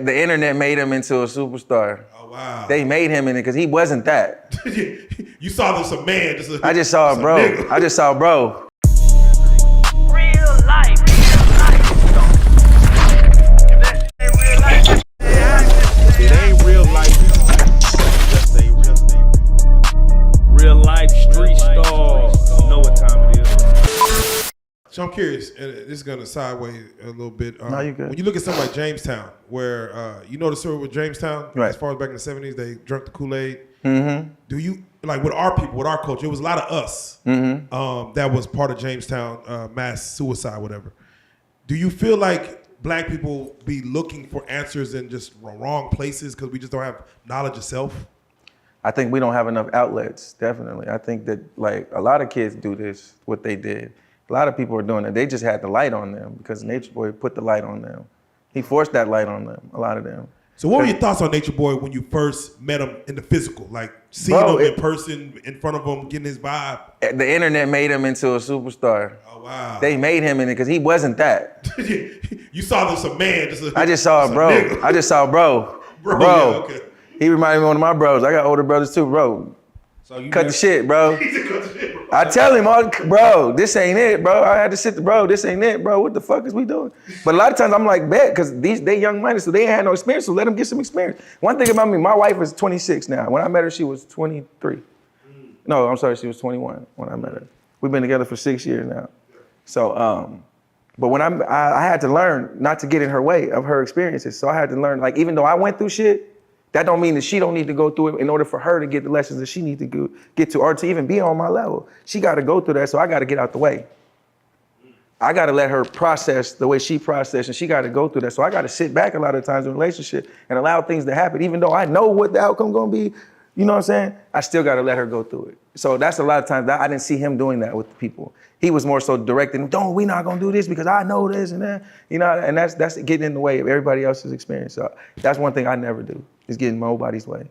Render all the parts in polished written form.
The internet made him into a superstar. Oh wow. They made him in it because he wasn't that. You saw this a man. I just saw a bro. Nigga. I just saw bro. Real life. It ain't real life. Just ain't Real life street stars. Know what time it is. So I'm curious, and this is gonna sideways a little bit. No, you good. When you look at something like Jamestown, where you know the story with Jamestown, right. as far as back in the 70s, they drank the Kool-Aid. Mm-hmm. Do you, like with our people, with our culture, it was a lot of us that was part of Jamestown mass suicide, whatever. Do you feel like black people be looking for answers in just wrong places because we just don't have knowledge of self? I think we don't have enough outlets, definitely. I think that like a lot of kids do this, what they did. A lot of people are doing it. They just had the light on them because Nature Boy put the light on them. He forced that light on them, a lot of them. So what were your thoughts on Nature Boy when you first met him in the physical? Like seeing him in person, in front of him, getting his vibe? The internet made him into a superstar. Oh, wow. They made him in it because he wasn't that. You saw this a man. I just saw a bro. Nigga. I just saw bro. Bro. Yeah, okay. He reminded me of one of my bros. I got older brothers too, bro. So you Cut the shit, bro. He said, "Cut the shit, bro." I tell him, bro, this ain't it, bro. I had to sit, bro, this ain't it, bro. What the fuck is we doing? But a lot of times I'm like, bet, because they young-minded, so they ain't had no experience, so let them get some experience. One thing about me, my wife is 26 now. When I met her, she was 23. No, I'm sorry, she was 21 when I met her. We've been together for 6 years now. So, but when I had to learn not to get in her way of her experiences. So I had to learn, like, even though I went through shit, that don't mean that she don't need to go through it in order for her to get the lessons that she needs to get to, or to even be on my level. She got to go through that, so I got to get out the way. I got to let her process the way she processed, and she got to go through that. So I got to sit back a lot of times in a relationship and allow things to happen, even though I know what the outcome gonna be. You know what I'm saying? I still got to let her go through it. So that's a lot of times that I didn't see him doing that with the people. He was more so directing, we not gonna do this because I know this and that, you know, and that's getting in the way of everybody else's experience. So that's one thing I never do, is get in nobody's way.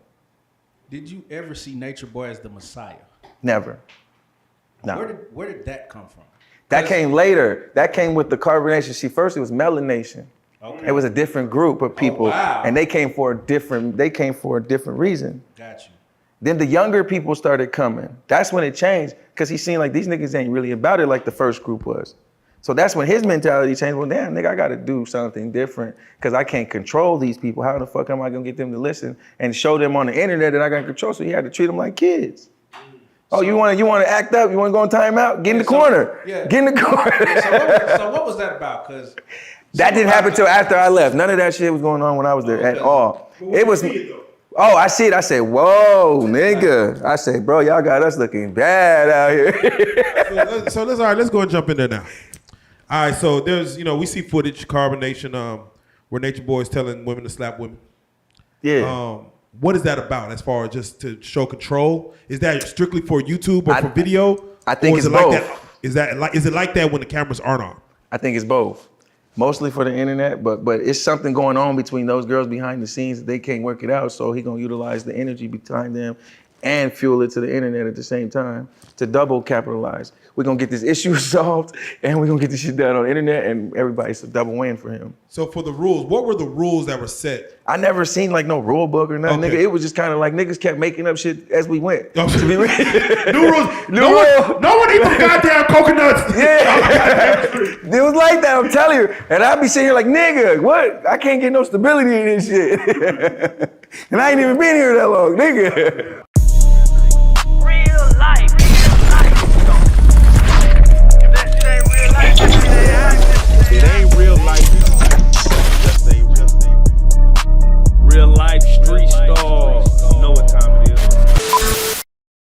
Did you ever see Nature Boy as the Messiah? Never. No. Where did that come from? That came later. That came with the Carbonation. See, first it was Melanation. Okay. It was a different group of people, wow. and they came for a different reason. Got you. Then the younger people started coming. That's when it changed, because he seen like these niggas ain't really about it like the first group was. So that's when his mentality changed. Well, damn, nigga, I gotta do something different because I can't control these people. How the fuck am I gonna get them to listen and show them on the internet that I got control? So he had to treat them like kids. Oh, you wanna act up? You wanna go in timeout? Get in the corner. Yeah. Get in the corner. So what was that about? Because that didn't happen till after I left. None of that shit was going on when I was there at all. It was. Oh, I see it. I said, whoa, nigga. I said, bro, y'all got us looking bad out here. So let's go and jump in there now. All right, so there's, we see footage, Carbonation, where Nature Boy is telling women to slap women. Yeah. What is that about as far as just to show control? Is that strictly for YouTube or for video? I think it's like both. That? Is it like that when the cameras aren't on? I think it's both. Mostly for the internet, but it's something going on between those girls behind the scenes that they can't work it out, so he gonna utilize the energy behind them and fuel it to the internet at the same time to double capitalize. We're gonna get this issue solved and we're gonna get this shit done on the internet, and everybody's a double win for him. So for the rules, what were the rules that were set? I never seen like no rule book or nothing, Okay. nigga. It was just kind of like niggas kept making up shit as we went. Okay. To be real. New rules. No one even goddamn coconuts. Yeah. It was like that, I'm telling you. And I'd be sitting here like, nigga, what? I can't get no stability in this shit. And I ain't even been here that long, nigga.